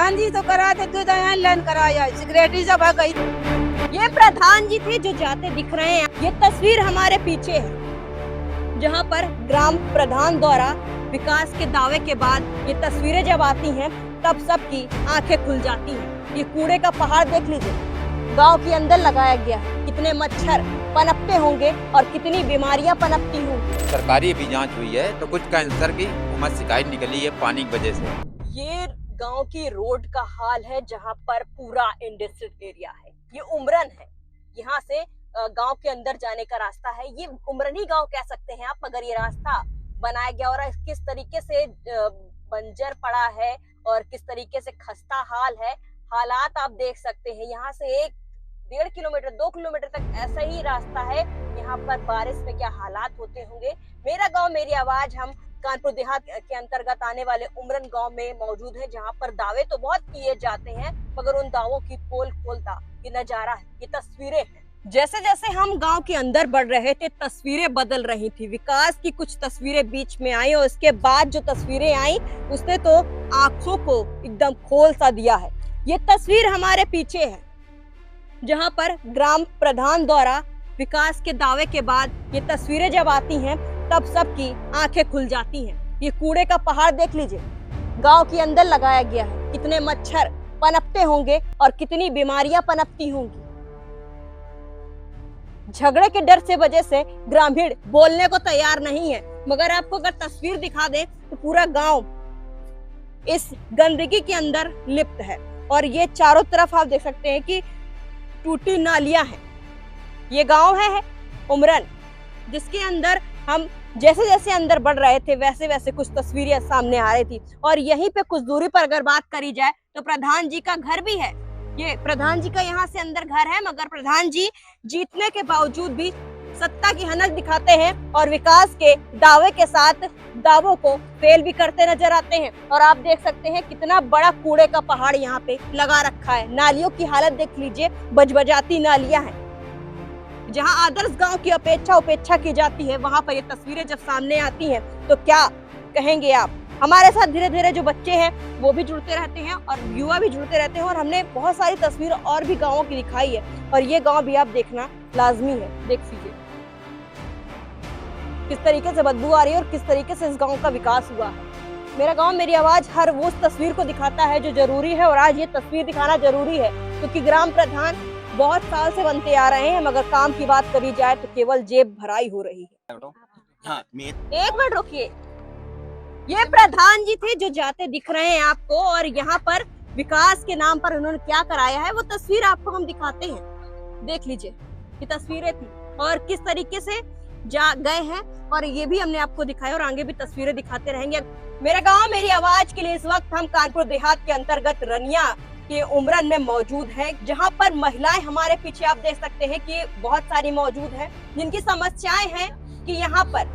प्रधान जी तो कराते दूध लाइन कराया सिगरेट सब आ गई। ये प्रधान जी थे जो जाते दिख रहे हैं। ये तस्वीर हमारे पीछे है जहाँ पर ग्राम प्रधान द्वारा विकास के दावे के बाद ये तस्वीरें जब आती हैं तब सबकी आंखें खुल जाती हैं। ये कूड़े का पहाड़ देख लीजिए, गांव के अंदर लगाया गया है। कितने मच्छर पनपते होंगे और कितनी बीमारियां पनपती होंगी। सरकारी भी जांच हुई है तो कुछ कैंसर की शिकायत निकली है पानी की वजह से। ये गांव की रोड का हाल है जहां पर पूरा इंडस्ट्रियल एरिया है। ये उमरन है, यहाँ से गांव के अंदर जाने का रास्ता है। ये उमरनी गांव कह सकते हैं आप, मगर ये रास्ता बनाया गया और किस तरीके से बंजर पड़ा है और किस तरीके से खस्ता हाल है। हालात आप देख सकते हैं। यहाँ से 1-1.5 किलोमीटर 2 किलोमीटर तक ऐसा ही रास्ता है। यहाँ पर बारिश में क्या हालात होते होंगे। मेरा गांव मेरी आवाज, हम कानपुर देहात के अंतर्गत आने वाले उमरन गांव में मौजूद है, जहां पर दावे तो बहुत किए जाते हैं मगर उन दावों की पोल खोलता ये नजारा है, ये तस्वीरें हैं। जैसे जैसे हम गांव के अंदर बढ़ रहे थे तस्वीरें बदल रही थी। विकास की कुछ तस्वीरें बीच में आई और उसके बाद जो तस्वीरें आई उसने तो आंखों को एकदम खोल सा दिया है। ये तस्वीर हमारे पीछे है जहां पर ग्राम प्रधान द्वारा विकास के दावे के बाद ये तस्वीरें जब आती हैं तब सबकी आंखें खुल जाती हैं। ये कूड़े का पहाड़ देख लीजिए, गांव के अंदर लगाया गया है। कितने मच्छर पनपते होंगे और कितनी बीमारियां पनपती होंगी। झगड़े के डर से वजह से ग्रामीण बोलने को तैयार नहीं है, मगर आपको अगर तस्वीर दिखा दें तो पूरा गांव इस गंदगी के अंदर लिप्त है और ये चारों तरफ आप देख सकते हैं कि टूटी नालियां हैं। ये गांव है उमरन, जिसके अंदर हम जैसे जैसे अंदर बढ़ रहे थे वैसे वैसे कुछ तस्वीरें सामने आ रही थी। और यहीं पे कुछ दूरी पर अगर बात करी जाए तो प्रधान जी का घर भी है। ये प्रधान जी का यहाँ से अंदर घर है, मगर प्रधान जी जीतने के बावजूद भी सत्ता की हनक दिखाते हैं और विकास के दावे के साथ दावों को फेल भी करते नजर आते हैं। और आप देख सकते हैं कितना बड़ा कूड़े का पहाड़ यहाँ पे लगा रखा है। नालियों की हालत देख लीजिए, बजबजाती नालियां हैं। जहां आदर्श गांव की उपेक्षा की जाती है, वहां पर ये तस्वीरें जब सामने आती हैं तो क्या कहेंगे आप। हमारे साथ धीरे धीरे जो बच्चे हैं वो भी जुड़ते रहते हैं और युवा भी जुड़ते रहते हैं और हमने बहुत सारी तस्वीर और भी गांवों की दिखाई है और ये गांव भी आप देखना लाजमी है। देख लीजिए किस तरीके से बदबू आ रही है और किस तरीके से इस गांव का विकास हुआ है। मेरा गांव मेरी आवाज हर वो तस्वीर को दिखाता है जो जरूरी है और आज ये तस्वीर दिखाना जरूरी है क्योंकि ग्राम प्रधान बहुत साल से बनते आ रहे हैं, मगर काम की बात करी जाए तो केवल जेब भराई हो रही है। हाँ, एक मिनट रुकिए। ये प्रधान जी थे जो जाते दिख रहे हैं आपको और यहाँ पर विकास के नाम पर उन्होंने क्या कराया है वो तस्वीर आपको हम दिखाते हैं। देख लीजिए ये तस्वीरें थी और किस तरीके से जा गए हैं और ये भी हमने आपको दिखाया और आगे भी तस्वीरें दिखाते रहेंगे। मेरा गाँव मेरी आवाज के लिए इस वक्त हम कानपुर देहात के अंतर्गत रनिया के उमरन में मौजूद है, जहां पर महिलाएं हमारे पीछे आप देख सकते हैं कि बहुत सारी मौजूद हैं जिनकी समस्याएं हैं कि यहाँ पर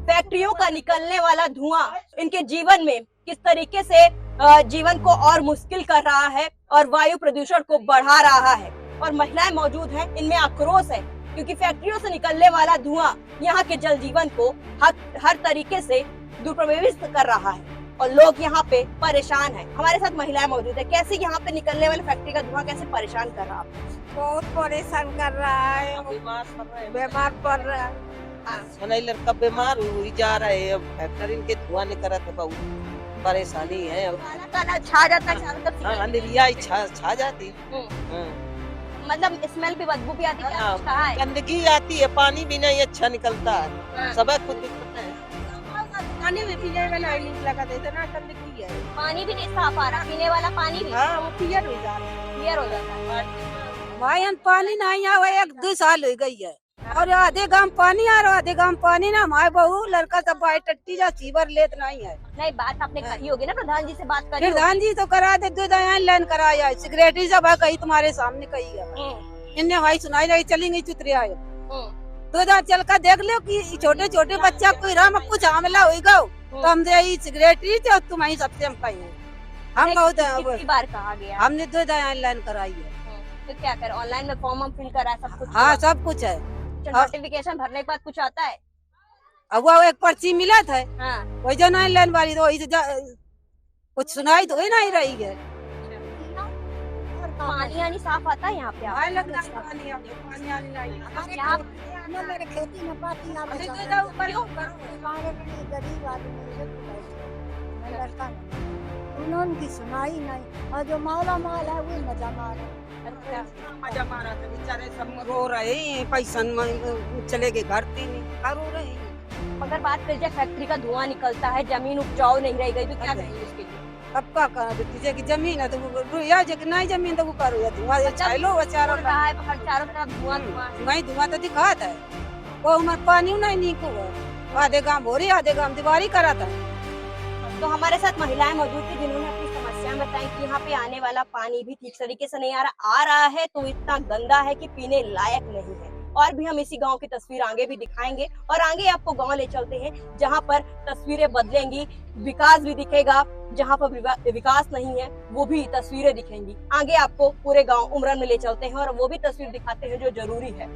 फैक्ट्रियों का निकलने वाला धुआं इनके जीवन में किस तरीके से जीवन को और मुश्किल कर रहा है और वायु प्रदूषण को बढ़ा रहा है। और महिलाएं मौजूद हैं, इनमें आक्रोश है क्योंकि फैक्ट्रियों से निकलने वाला धुआं यहाँ के जल जीवन को हर तरीके से दुर्प्रभावित कर रहा है और लोग यहाँ पे परेशान हैं। हमारे साथ महिलाएं मौजूद है। कैसे यहाँ पे निकलने वाले फैक्ट्री का धुआं कैसे परेशान कर रहा है? बहुत परेशान कर रहा है, बीमार पड़ रहा है। लड़का बीमार हुई जा रहा है। अब फैक्ट्री के धुआं निकला तो बहुत परेशानी है। छा जाता है, अंधेरिया छा जाती, मतलब स्मेल भी, बदबू भी आती है, गंदगी आती है, पानी भी नहीं अच्छा निकलता है, सब कुछ दिक्कत है। पानी भी पीने वाला नहीं लगा देते ना, गंदगी है। पानी भी नहीं साफ आ रहा, पीने वाला पानी भी हाँ वो क्लियर हो जाता है। भाई पानी नहीं आवा 1-2 साल हो गई है और आधे गांव पानी आ रहा, आधे गांव पानी ना। हमारे बहू लड़का सब बाहर टट्टी जा सीवर लेत नहीं है। नहीं, बात आपने कही होगी ना, प्रधान जी से बात करी। प्रधान जी तो करा दे, दूध लाइन कराया, सिगरेट सब है, कही तुम्हारे सामने कही है। इन्हें भाई सुनाई रही, चलेंगे चुतरे आए दूध चल कर देख लो कि छोटे छोटे बच्चा कोई राम कुछ हमला हो गो तो हम सिगरेट ही तुम ही सबसे हम कही हम बहुत बार कहा गया, हमने दूध लाइन कराई है। तो क्या कर, ऑनलाइन में फॉर्म फिल करा, सब कुछ? हाँ सब कुछ है। नोटिफिकेशन भरने के बाद कुछ आता है? अब वो एक पर्ची मिला था, हाँ। वही जो लाइन वाली तो कुछ सुनाई तो ही नहीं रही है। पानी यानी साफ आता है यहाँ पे? आए लगता है पानी आने लगी यहाँ मेरे खेती में पाती ना अरे बचा तो इधर ऊपर क्यों? हमारे लिए गरीब आदमी है, मैं लड़का नहीं, उन्होंने की सुनाई नहीं, और जो मौला माल है वो मजा मारे। मजा मारा था बेचारे, सब रो रहे हैं, पैसा चले गए घर तीन रो रहे हैं। अगर बात करी जाए फैक्ट्री का धुआं निकलता है, जमीन उपजाऊ नहीं रह गई, तो क्या कहेंगे उसके लिए? अब क्या कर तुझे की जमीन है तो वो या जो कि नहीं जमीन तो वो करो या धुआं ये छाइलो बेचारा बोल रहा है हर चारों तरफ धुआं धुआं है। वही धुआं तो दिखाता है, वो हमारे पानी नहीं नीको है, आधे गांव भोरी आधे गांव दीवारी करा था। तो हमारे साथ महिलाएं मौजूद थी जिन्होंने अपनी समस्याएं बताई कि यहाँ पे आने वाला पानी भी ठीक तरीके से नहीं आ रहा है, तो इतना गंदा है कि पीने लायक नहीं है। और भी हम इसी गांव की तस्वीर आगे भी दिखाएंगे और आगे आपको गांव ले चलते हैं जहां पर तस्वीरें बदलेंगी, विकास भी दिखेगा, जहां पर विकास नहीं है वो भी तस्वीरें दिखेंगी। आगे आपको पूरे गांव उमरन में ले चलते हैं और वो भी तस्वीर दिखाते हैं जो जरूरी है।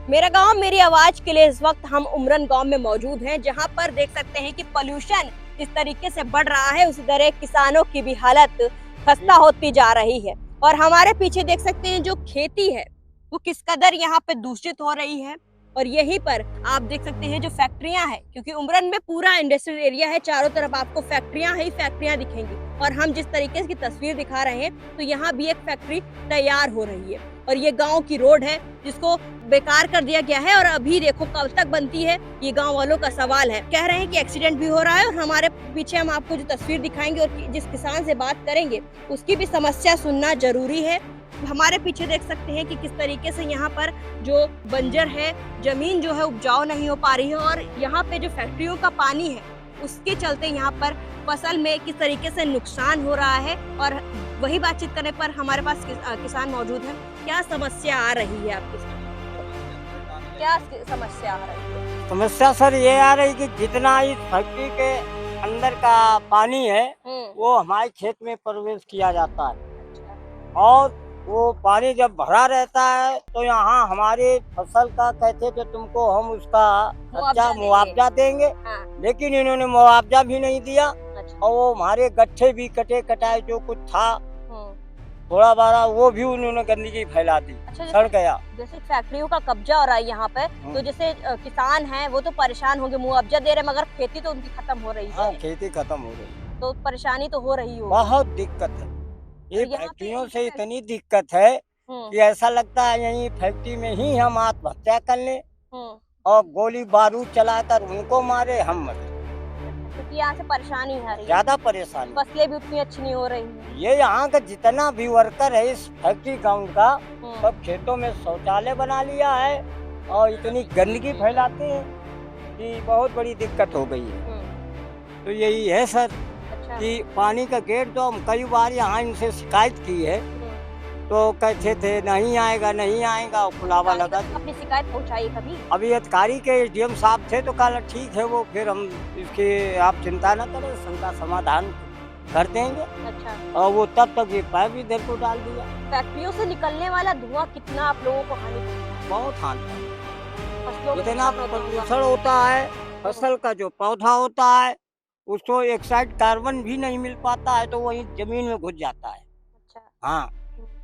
मेरा गांव मेरी आवाज के लिए इस वक्त हम उमरन गांव में मौजूद हैं, जहां पर देख सकते हैं कि पोल्यूशन इस तरीके से बढ़ रहा है, उसी तरह किसानों की भी हालत खस्ता होती जा रही है। और हमारे पीछे देख सकते हैं जो खेती है वो किस कदर यहाँ पे दूषित हो रही है। और यहीं पर आप देख सकते हैं जो फैक्ट्रियां हैं, क्योंकि उमरन में पूरा इंडस्ट्रियल एरिया है, चारों तरफ आपको फैक्ट्रियां ही फैक्ट्रियां दिखेंगी। और हम जिस तरीके की तस्वीर दिखा रहे हैं तो यहाँ भी एक फैक्ट्री तैयार हो रही है। और ये गांव की रोड है जिसको बेकार कर दिया गया है और अभी देखो कब तक बनती है, ये गांव वालों का सवाल है। कह रहे हैं कि एक्सीडेंट भी हो रहा है। और हमारे पीछे हम आपको जो तस्वीर दिखाएंगे और जिस किसान से बात करेंगे उसकी भी समस्या सुनना जरूरी है। हमारे पीछे देख सकते हैं कि किस तरीके से यहाँ पर जो बंजर है, जमीन जो है उपजाऊ नहीं हो पा रही है। और यहाँ पे जो फैक्ट्रियों का पानी है उसके चलते यहाँ पर फसल में किस तरीके से नुकसान हो रहा है। और वही बातचीत करने पर हमारे पास किसान मौजूद है। क्या समस्या आ रही है आपके साथ? क्या समस्या आ रही है? समस्या सर ये आ रही कि जितना इस फैक्ट्री के अंदर का पानी है वो हमारे खेत में प्रवेश किया जाता है, और वो पानी जब भरा रहता है तो यहाँ हमारे फसल का कहते थे तुमको हम उसका अच्छा मुआवजा देंगे। हाँ। लेकिन इन्होंने मुआवजा भी नहीं दिया। अच्छा। और वो हमारे गट्ठे भी कटे कटाए जो कुछ था थोड़ा बारा वो भी उन्होंने गंदगी फैला दी। अच्छा, सड़ गया। जैसे फैक्ट्रियों का कब्जा हो रहा है यहाँ पे, तो जैसे किसान हैं वो तो परेशान होंगे, मुआवजा दे रहे हैं, मगर खेती तो उनकी खत्म हो रही हाँ, है। खेती खत्म हो गई, तो परेशानी तो हो रही हो। बहुत दिक्कत है। ये यहाँ पे फैक्ट्रियों से इतनी दिक्कत है कि ऐसा लगता है यही फैक्ट्री में ही हम आत्महत्या कर लें और गोली बारूद चलाकर उनको मारे, हम मरे। क्योंकि यहाँ से परेशानी आ रही है, ज्यादा परेशानी। फसलें भी उतनी अच्छी नहीं हो रही हैं। ये यहाँ का जितना भी वर्कर है इस फैक्ट्री ग्राउंड का, सब खेतों में शौचालय बना लिया है और इतनी गंदगी फैलाते हैं कि बहुत बड़ी दिक्कत हो गई है। तो यही है सर कि पानी का गेट तो हम कई बार यहाँ इनसे शिकायत की है, तो कहते थे नहीं आएगा, और खुलावा लगा। अपनी शिकायत पहुंचाई कभी? अभी अधिकारी के एसडीएम साहब थे तो कहा ठीक है, वो फिर हम इसके आप चिंता न करें, इसका समाधान कर देंगे। अच्छा। और वो तब तक ये पाइप इधर को डाल दिया। फैक्ट्रियों से निकलने वाला धुआं कितना आप लोगों को हानि पहुंचाता बहुत हानि, है? इतना प्रदूषण होता है। फसल का जो पौधा होता है उसको एक साइड कार्बन भी नहीं मिल पाता है, तो वही जमीन में घुस जाता है। अच्छा। हाँ,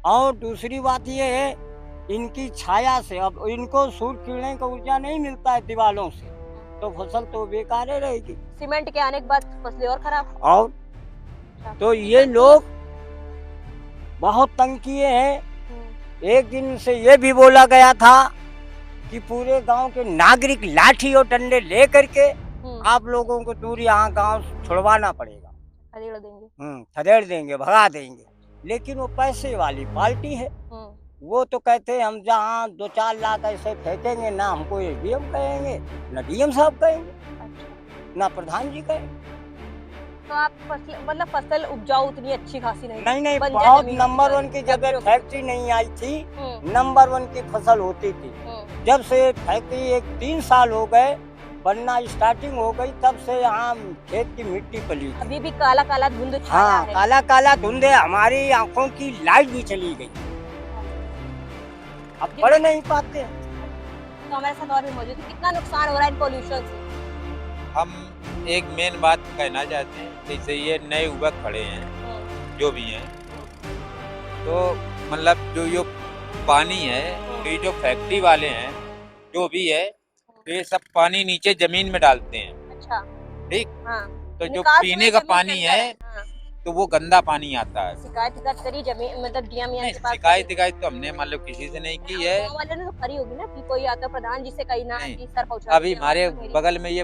और दूसरी बात ये है इनकी छाया से, अब इनको सूर्य किरणें का ऊर्जा नहीं मिलता है दीवारों से, तो फसल तो बेकार ही रहेगी। सीमेंट के आने के बाद फसलें और खराब। और तो ये लोग बहुत तंग किए हैं। एक दिन से ये भी बोला गया था कि पूरे गांव के नागरिक लाठी और डंडे ले करके आप लोगों को दूर यहाँ गांव छुड़वाना पड़ेगा, खदेड़ देंगे। खदेड़ देंगे, भगा देंगे। लेकिन वो पैसे वाली पार्टी है, वो तो कहते हैं हम जहाँ 2-4 लाख ऐसे फेंकेंगे, ना हमको एसडीएम कहेंगे, ना डीएम साहब कहेंगे, ना प्रधान जी कहेंगे। तो आप मतलब फसल उपजाऊ उतनी अच्छी खासी नहीं, बहुत नंबर 1 की जगह फैक्ट्री नहीं आई थी, नंबर 1 की फसल होती थी। जब से फैक्ट्री 3 साल हो गए बनना स्टार्टिंग हो गई, तब से यहाँ खेत की मिट्टी पली। अभी भी काला काला धुंध छाया हाँ, है। काला काला धुंध है, हमारी आंखों की लाइट भी चली गई, अब पढ़ नहीं पाते। तो हमारे साथ और भी मौजूद है। कितना नुकसान हो रहा है इन पोल्यूशन से? हम एक मेन बात कहना चाहते हैं, जैसे ये नए युवक खड़े हैं जो भी हैं, तो मतलब जो पानी है, तो ये जो फैक्ट्री वाले हैं जो भी है, तो ये सब पानी नीचे जमीन में डालते हैं। अच्छा। ठीक। हाँ। तो जो निकास पीने में का जमीन पानी के है अंदर हाँ। तो वो गंदा पानी आता है। शिकायत करी जमीन मतलब डीएम नहीं, के पास? शिकायत तो हमने मान लो किसी से नहीं की है। गाँव वाले ने तो करी होगी ना कि कोई आता प्रधान जी से कही ना नहीं, कि सर पहुंचा अभी हमारे बगल में ये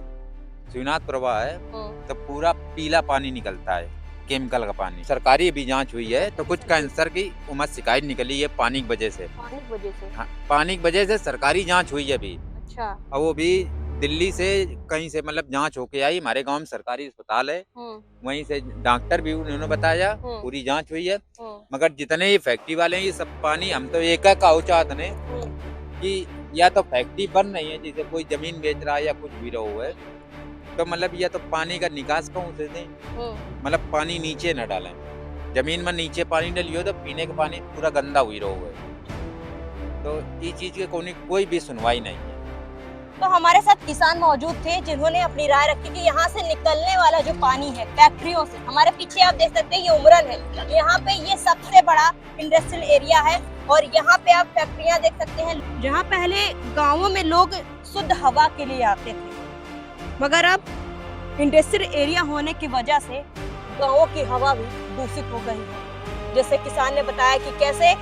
शिवनाथ प्रवाह है, हम्म। तो पूरा पीला पानी निकलता है, केमिकल का पानी। सरकारी भी जांच हुई है तो कुछ कैंसर की उमस शिकायत निकली है पानी की वजह से। पानी की वजह से? हाँ, पानी की वजह से सरकारी जांच हुई है अभी। अच्छा। और वो भी दिल्ली से कहीं से मतलब जांच होके आई। हमारे गांव में सरकारी अस्पताल है, वहीं से डॉक्टर भी उन्होंने बताया पूरी जांच हुई है। मगर जितने ये फैक्ट्री वाले हैं ये सब पानी, हम तो एक का चाहते हैं कि या तो फैक्ट्री बन रही है जिसे कोई जमीन बेच रहा है या कुछ भी रहा है, तो मतलब या तो पानी का निकास कहूँ से दें, मतलब पानी नीचे न डालें। जमीन में नीचे पानी डलियो तो पीने का पानी पूरा गंदा हुई रहा है। तो ये चीज के कोई भी सुनवाई नहीं है। तो हमारे साथ किसान मौजूद थे जिन्होंने अपनी राय रखी कि यहाँ से निकलने वाला जो पानी है फैक्ट्रियों से, हमारे पीछे आप देख सकते हैं ये उमरन है, यहाँ पे ये सबसे बड़ा इंडस्ट्रियल एरिया है और यहाँ पे आप फैक्ट्रियाँ देख सकते हैं जहाँ पहले गाँवों में लोग शुद्ध हवा के लिए आते थे, मगर अब इंडस्ट्रियल एरिया होने की वजह से गाँवों की हवा भी दूषित हो गई है। जैसे किसान ने बताया कि कैसे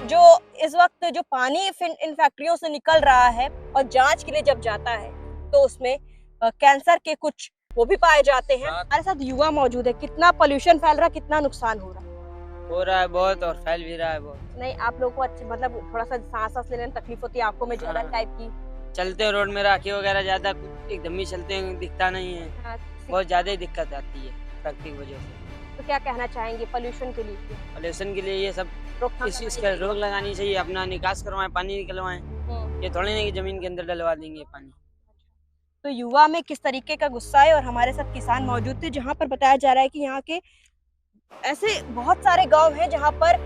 जो इस वक्त जो पानी इन फैक्ट्रियों से निकल रहा है और जांच के लिए जब जाता है तो उसमें कैंसर के कुछ वो भी पाए जाते हैं। हमारे साथ युवा मौजूद है। कितना पोल्यूशन फैल रहा है, कितना नुकसान हो रहा है बहुत और फैल भी रहा है बहुत। नहीं, आप लोगों को अच्छे मतलब थोड़ा सा सांस लेने में तकलीफ होती है, आंखों में ज्यादा टाइप की? चलते रोड में राखी वगैरह ज्यादा एकदम ही चलते हैं, दिखता नहीं है। हाँ, बहुत ज्यादा ही दिक्कत आती है फैक्ट्री की वजह से। तो क्या कहना चाहेंगे पोल्यूशन के लिए? पोल्यूशन के लिए ये सब इसका रोक लगानी चाहिए, अपना निकास करवाएं, पानी निकलवाएं। ये थोड़ी नहीं कि जमीन के अंदर डलवा देंगे पानी। तो युवा में किस तरीके का गुस्सा है और हमारे साथ किसान मौजूद थे जहाँ पर बताया जा रहा है कि यहाँ के ऐसे बहुत सारे गांव हैं जहाँ पर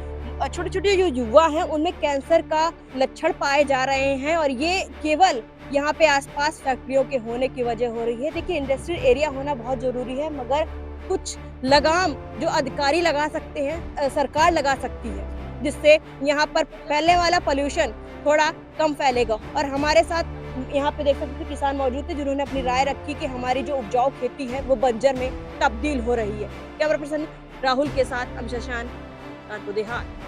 छोटे छोटे जो युवा हैं उनमें कैंसर का लक्षण पाए जा रहे हैं और ये केवल यहाँ पे आसपास फैक्ट्रियों के होने की वजह हो रही है। देखिए, इंडस्ट्रियल एरिया होना बहुत जरूरी है, मगर कुछ लगाम जो अधिकारी लगा सकते हैं, सरकार लगा सकती है, जिससे यहाँ पर फैलने वाला पोल्यूशन थोड़ा कम फैलेगा। और हमारे साथ यहाँ पे देख सकते हैं किसान मौजूद थे जिन्होंने अपनी राय रखी कि हमारी जो उपजाऊ खेती है वो बंजर में तब्दील हो रही है। कैमरा पर्सन राहुल के साथ हम शशांक, कानपुर देहात।